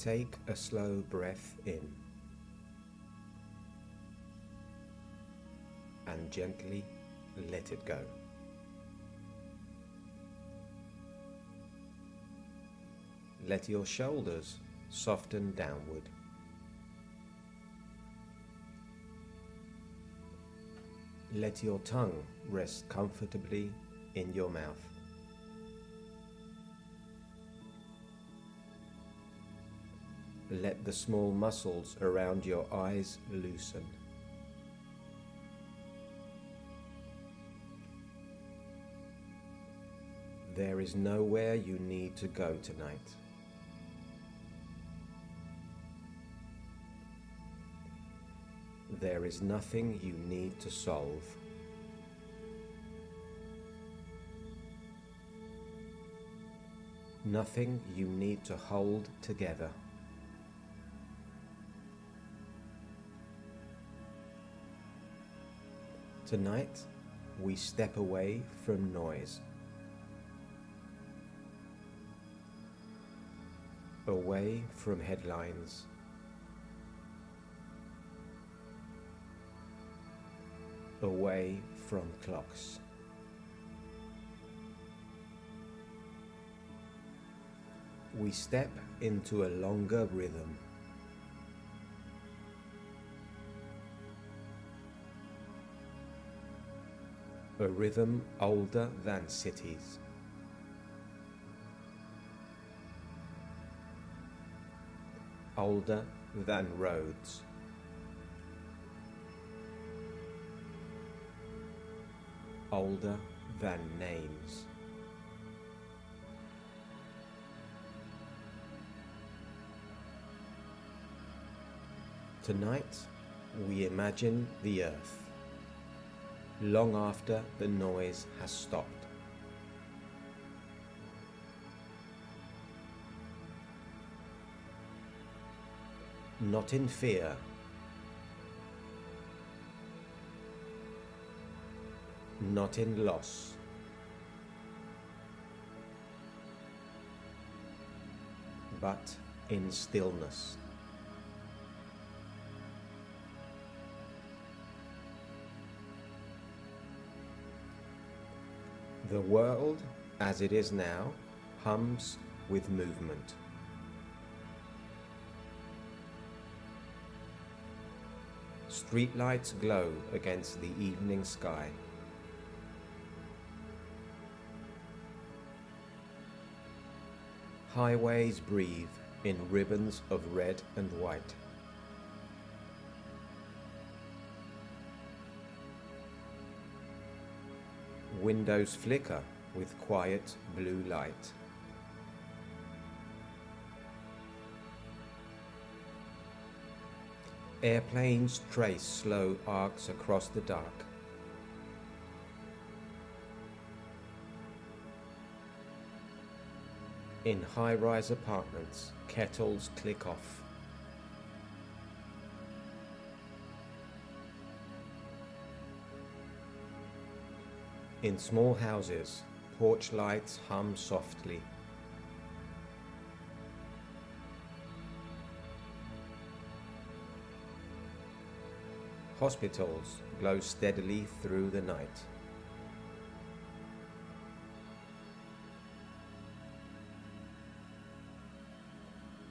Take a slow breath in and gently let it go. Let your shoulders soften downward. Let your tongue rest comfortably in your mouth. Let the small muscles around your eyes loosen. There is nowhere you need to go tonight. There is nothing you need to solve. Nothing you need to hold together. Tonight, we step away from noise, away from headlines, away from clocks. We step into a longer rhythm. A rhythm older than cities. Older than roads. Older than names. Tonight, we imagine the earth, long after the noise has stopped. Not in fear, not in loss, but in stillness. The world, as it is now, hums with movement. Streetlights glow against the evening sky. Highways breathe in ribbons of red and white. Windows flicker with quiet blue light. Airplanes trace slow arcs across the dark. In high-rise apartments, kettles click off. In small houses, porch lights hum softly. Hospitals glow steadily through the night.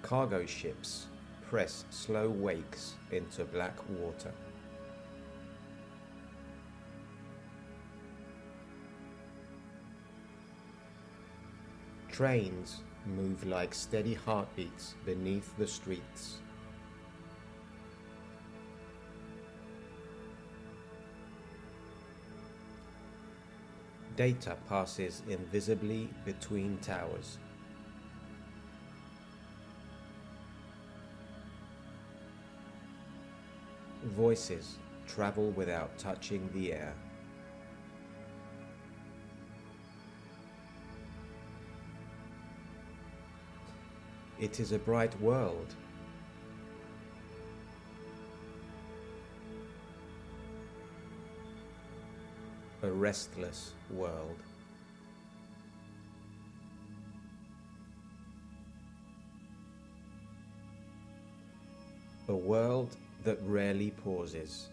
Cargo ships press slow wakes into black water. Trains move like steady heartbeats beneath the streets. Data passes invisibly between towers. Voices travel without touching the air. It is a bright world. A restless world. A world that rarely pauses.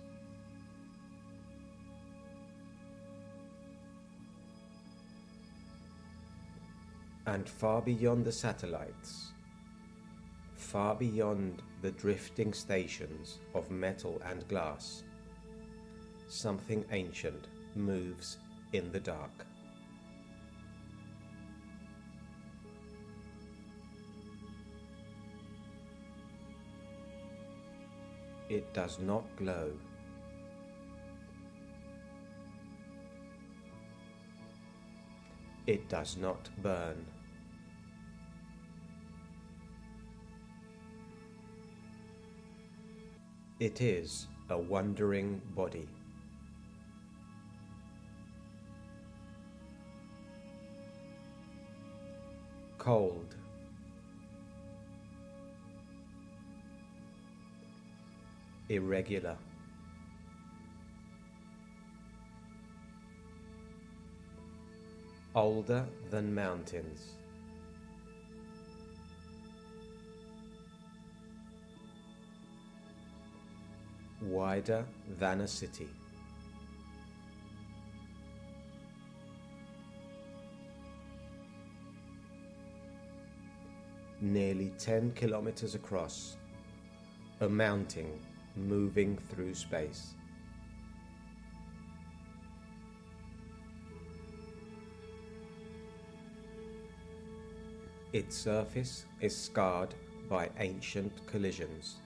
And far beyond the satellites, far beyond the drifting stations of metal and glass, something ancient moves in the dark. It does not glow. It does not burn. It is a wandering body. Cold. Irregular. Older than mountains. Wider than a city. Nearly 10 kilometers across, a mountain moving through space. Its surface is scarred by ancient collisions.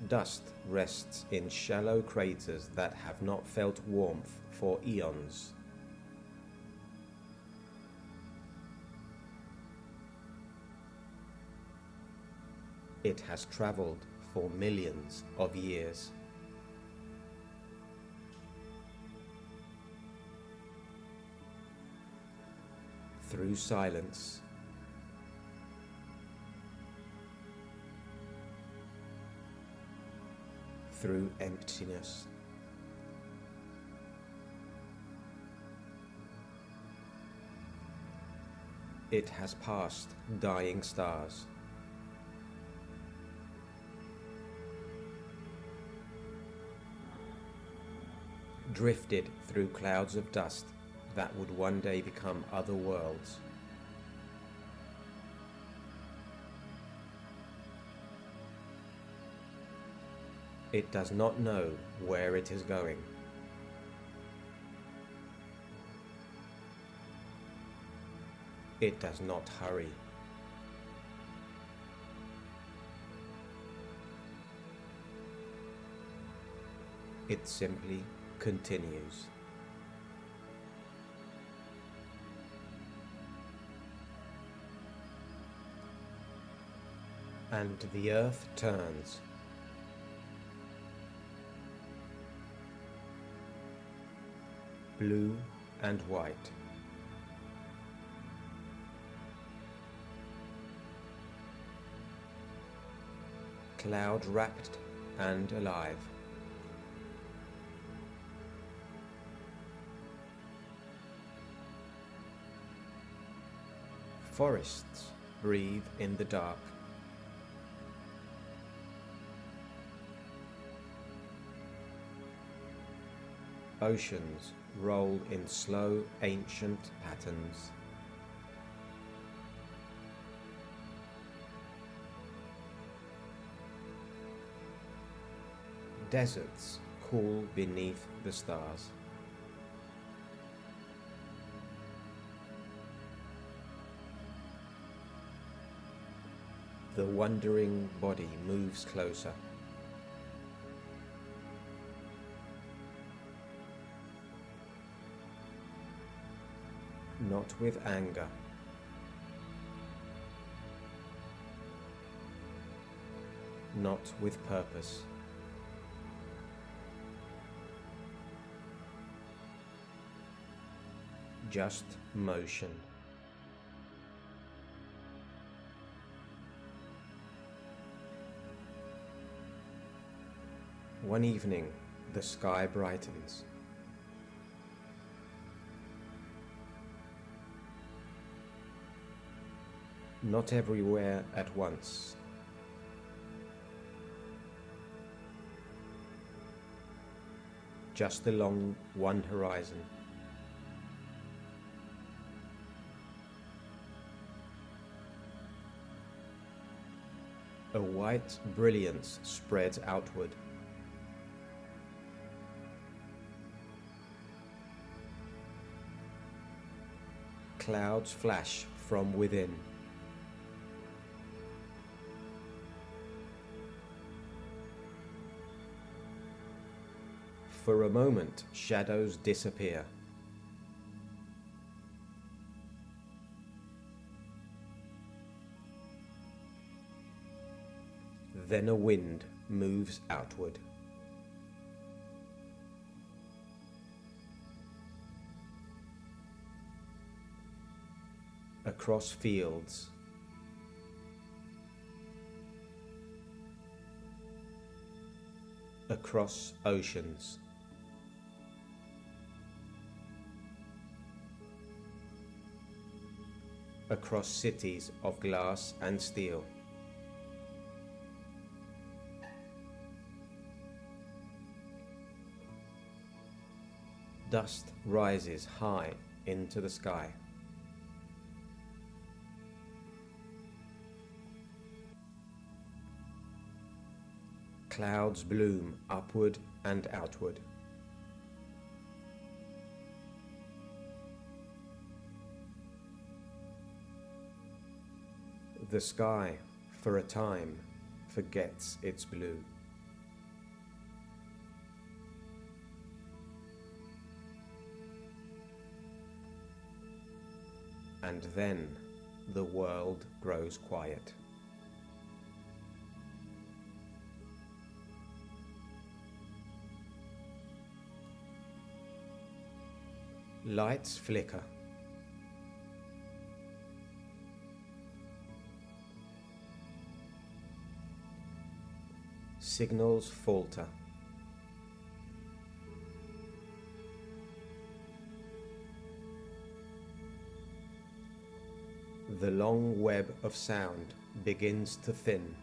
Dust rests in shallow craters that have not felt warmth for eons. It has traveled for millions of years. Through silence, through emptiness, it has passed dying stars. Drifted through clouds of dust that would one day become other worlds. It does not know where it is going. It does not hurry. It simply continues. And the earth turns. Blue and white. Cloud wrapped and alive. Forests breathe in the dark. Oceans roll in slow, ancient patterns. Deserts cool beneath the stars. The wandering body moves closer. Not with anger. Not with purpose. Just motion. One evening, the sky brightens. not everywhere at once. Just along one horizon. A white brilliance spreads outward. Clouds flash from within. For a moment, shadows disappear. Then a wind moves outward. Across fields. Across oceans. Across cities of glass and steel. Dust rises high into the sky. Clouds bloom upward and outward. The sky, for a time, forgets its blue. And then the world grows quiet. Lights flicker. Signals falter. The long web of sound begins to thin.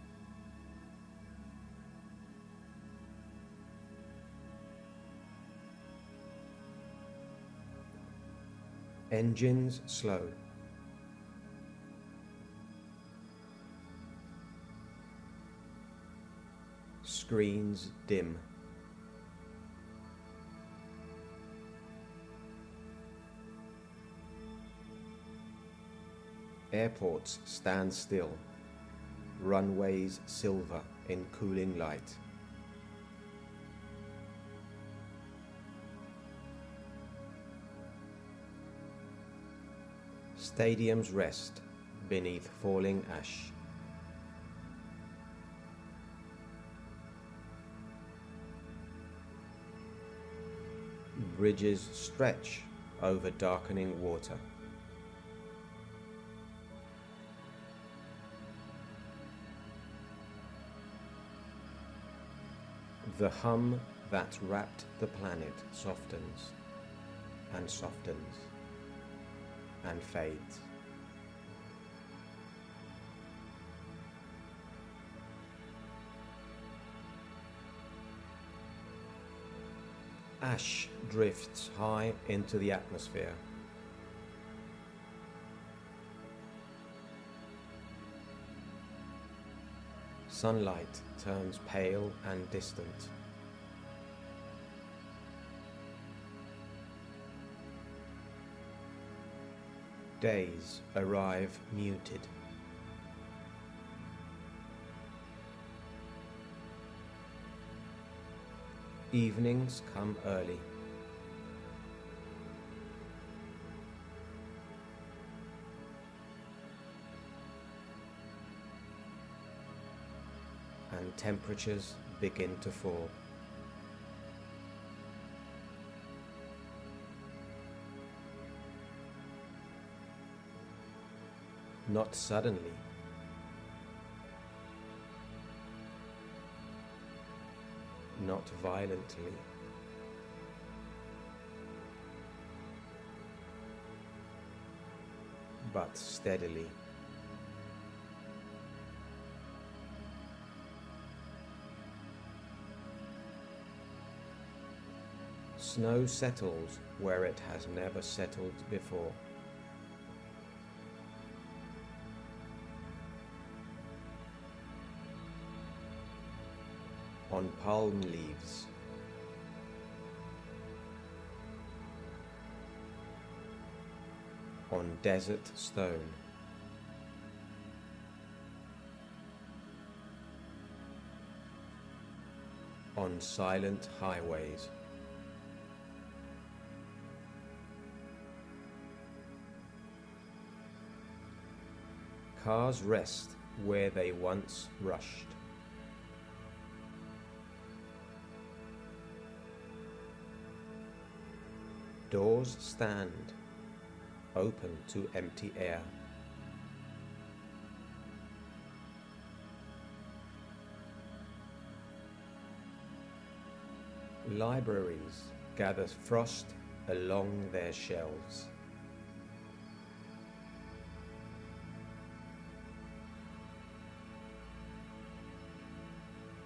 Engines slow. Screens dim. Airports stand still, runways silver in cooling light. Stadiums rest beneath falling ash. Bridges stretch over darkening water. The hum that wrapped the planet softens and softens and fades. Ash drifts high into the atmosphere. Sunlight turns pale and distant. Days arrive muted. Evenings come early. And temperatures begin to fall. Not suddenly. Not violently. But steadily. Snow settles where it has never settled before. On palm leaves, on desert stone, on silent highways, cars rest where they once rushed. Doors stand open to empty air. Libraries gather frost along their shelves.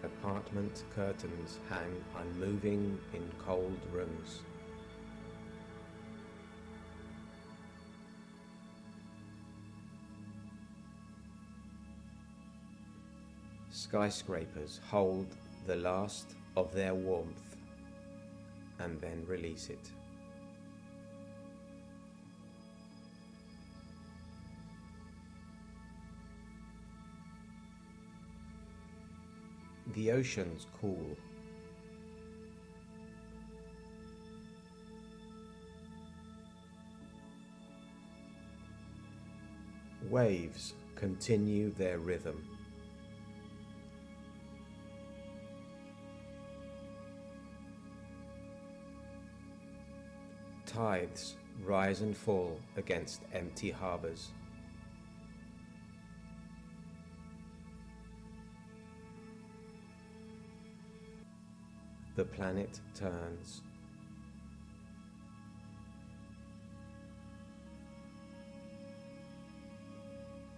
Apartment curtains hang unmoving in cold rooms. Skyscrapers hold the last of their warmth and then release it. The oceans cool. Waves continue their rhythm. Tides rise and fall against empty harbors. The planet turns.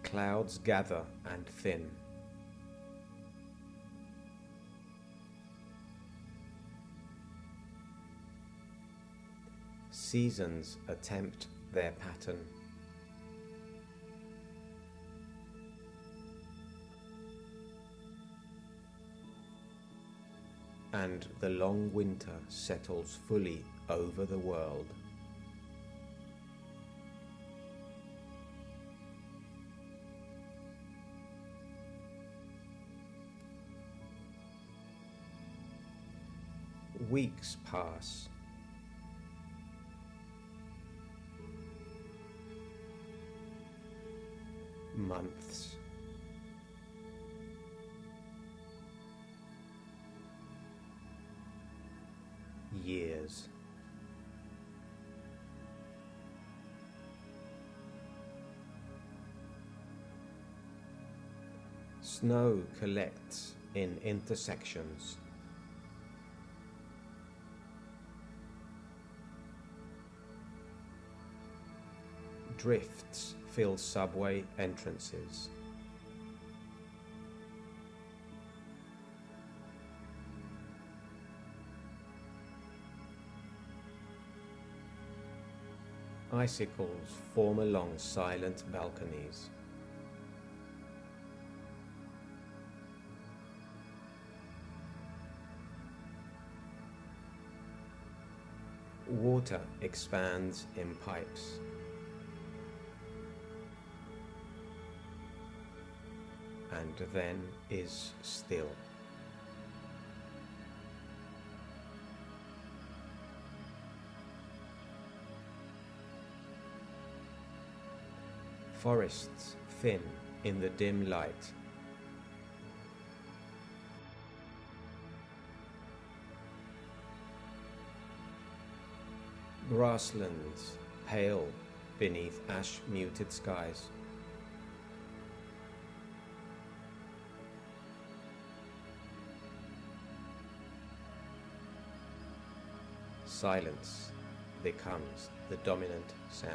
Clouds gather and thin. Seasons attempt their pattern. And the long winter settles fully over the world. Weeks pass. Months. Years. Snow collects in intersections. Drifts fill subway entrances. Icicles form along silent balconies. Water expands in pipes. And then is still. Forests thin in the dim light. Grasslands pale beneath ash-muted skies. Silence becomes the dominant sound.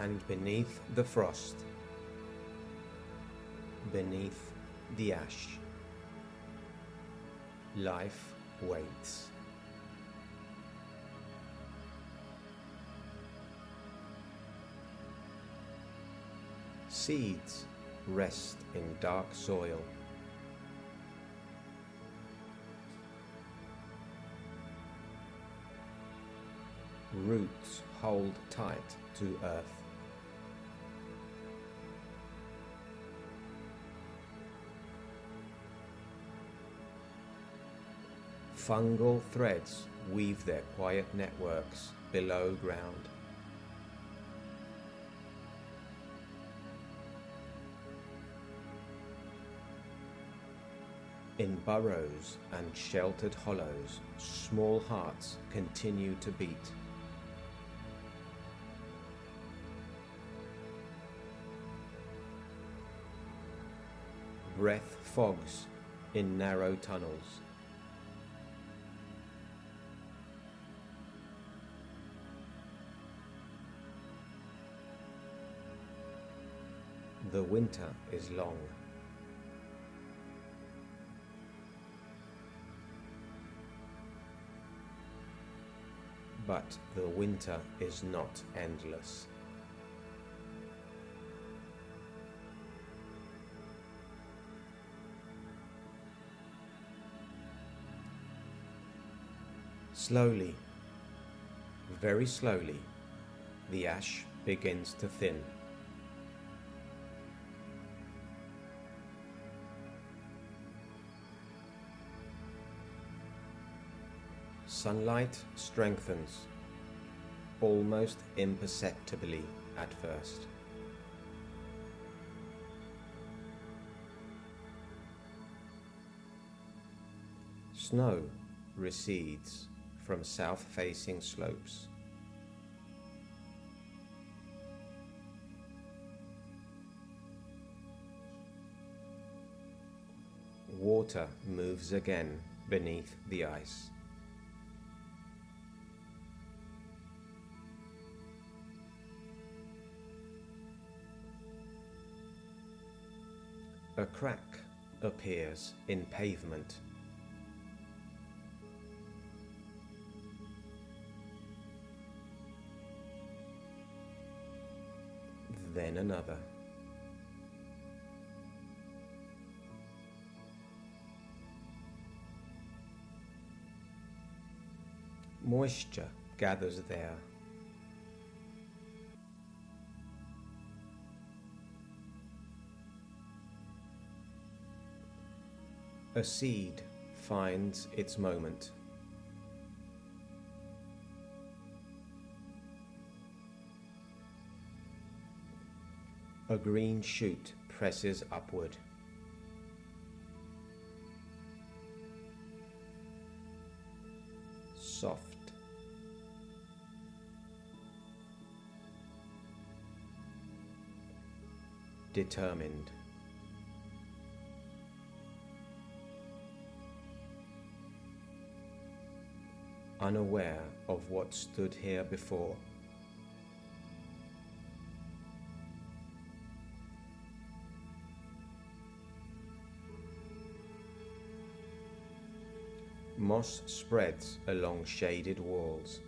And beneath the frost, beneath the ash, life waits. Seeds rest in dark soil. Roots hold tight to earth. Fungal threads weave their quiet networks below ground. In burrows and sheltered hollows, small hearts continue to beat. Breath fogs in narrow tunnels. The winter is long. But the winter is not endless. Slowly, very slowly, the ash begins to thin. Sunlight strengthens, almost imperceptibly at first. Snow recedes from south-facing slopes. Water moves again beneath the ice. A crack appears in pavement. Then another. Moisture gathers there. A seed finds its moment. A green shoot presses upward. Soft. Determined. Unaware of what stood here before. Moss spreads along shaded walls.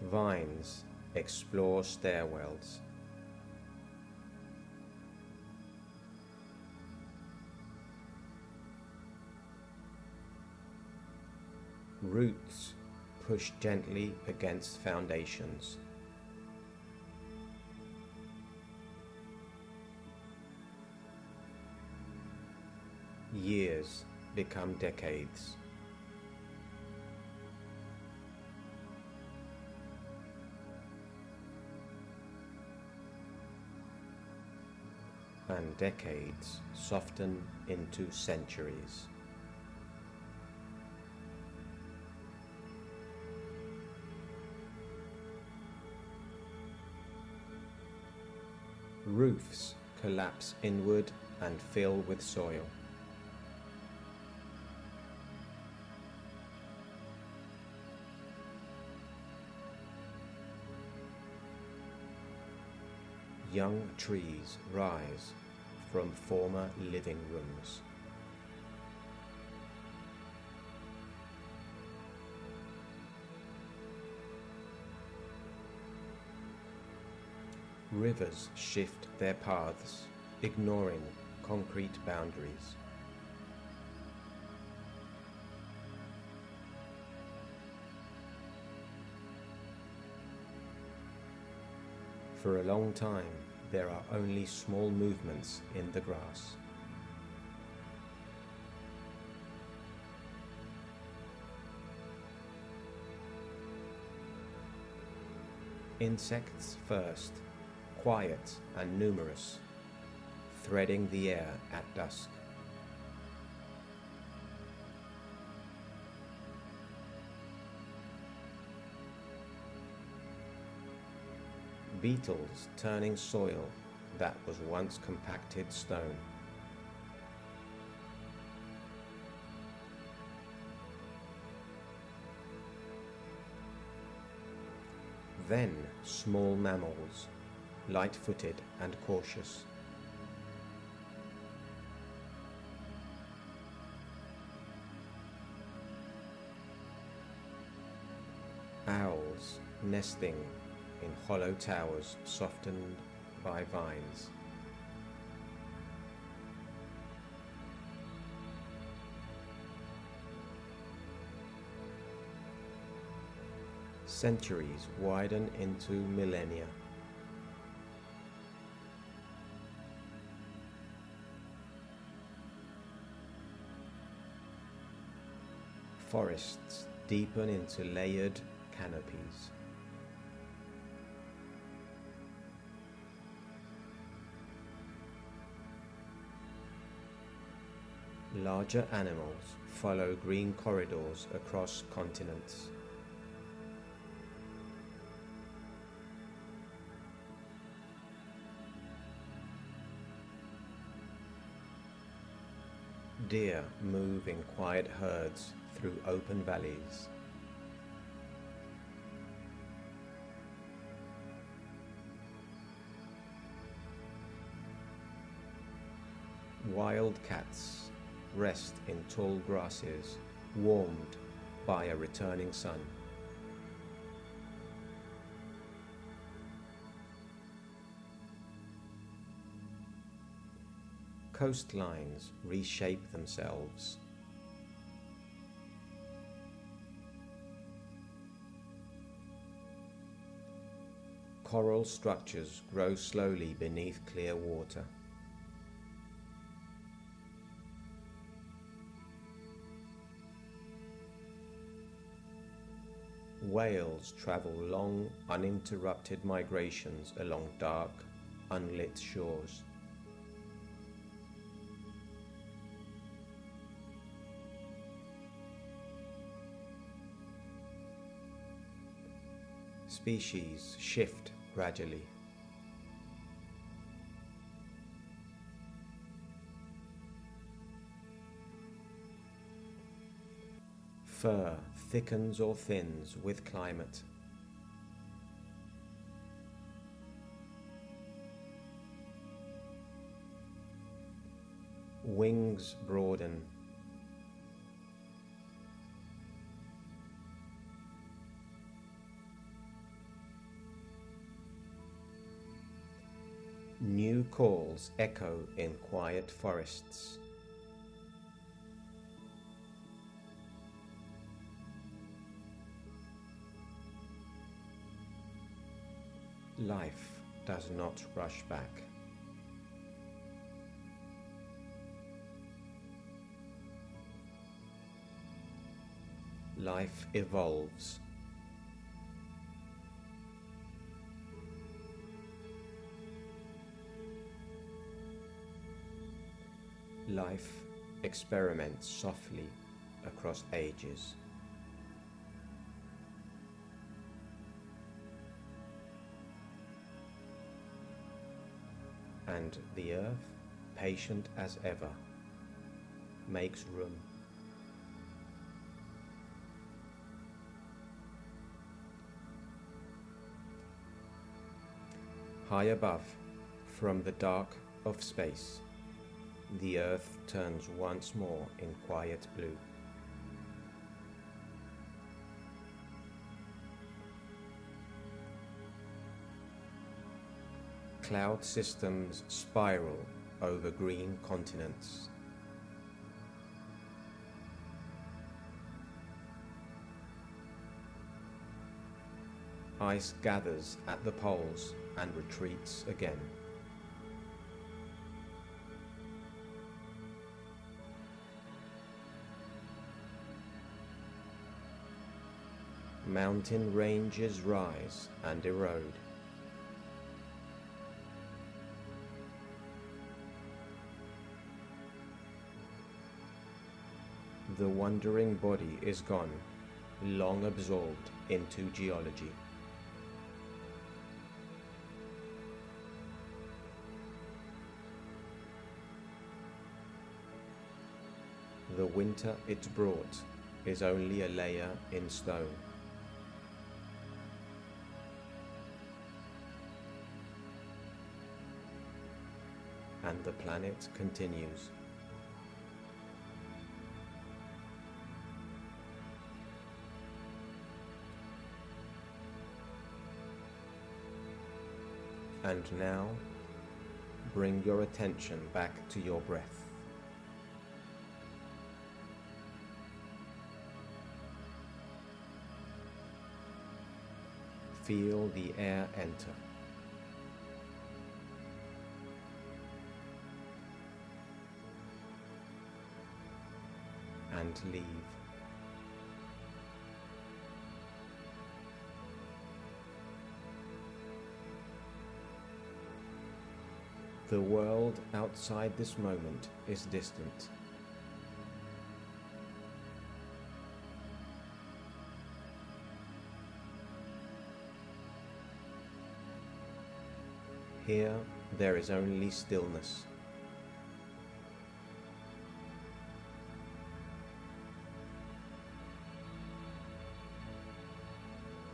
Vines explore stairwells. Roots push gently against foundations. Years become decades. And decades soften into centuries. Roofs collapse inward and fill with soil. young trees rise from former living rooms. Rivers shift their paths, ignoring concrete boundaries. For a long time, there are only small movements in the grass. Insects first, quiet and numerous, threading the air at dusk. Beetles turning soil that was once compacted stone. Then small mammals, light-footed and cautious. Owls nesting in hollow towers softened by vines. Centuries widen into millennia. Forests deepen into layered canopies. Larger animals follow green corridors across continents. Deer move in quiet herds through open valleys. Wild cats rest in tall grasses, warmed by a returning sun. Coastlines reshape themselves. Coral structures grow slowly beneath clear water. Whales travel long, uninterrupted migrations along dark, unlit shores. Species shift gradually. Fur thickens or thins with climate. Wings broaden. New calls echo in quiet forests. Life does not rush back. Life evolves. Life experiments softly across ages. And the earth, patient as ever, makes room. High above, From the dark of space, the Earth turns once more in quiet blue. Cloud systems spiral over green continents. Ice gathers at the poles and retreats again. Mountain ranges rise and erode. The wandering body is gone, long absorbed into geology. The winter it brought is only a layer in stone. And the planet continues. And now, bring your attention back to your breath. Feel the air enter. And leave. The world outside this moment is distant. Here there is only stillness.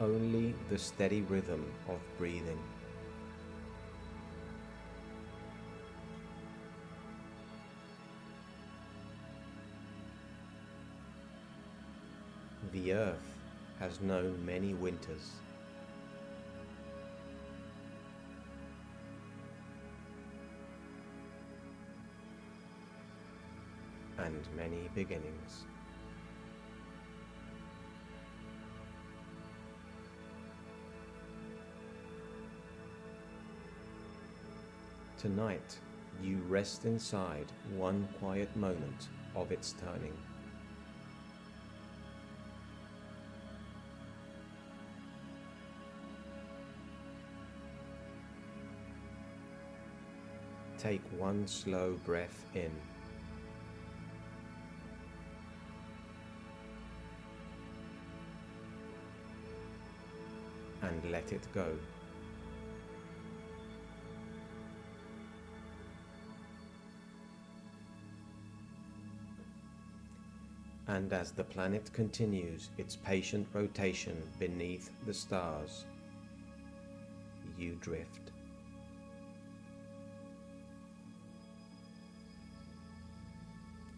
Only the steady rhythm of breathing. The Earth has known many winters. And many beginnings. Tonight, you rest inside one quiet moment of its turning. Take one slow breath in. And let it go. And as the planet continues its patient rotation beneath the stars, you drift.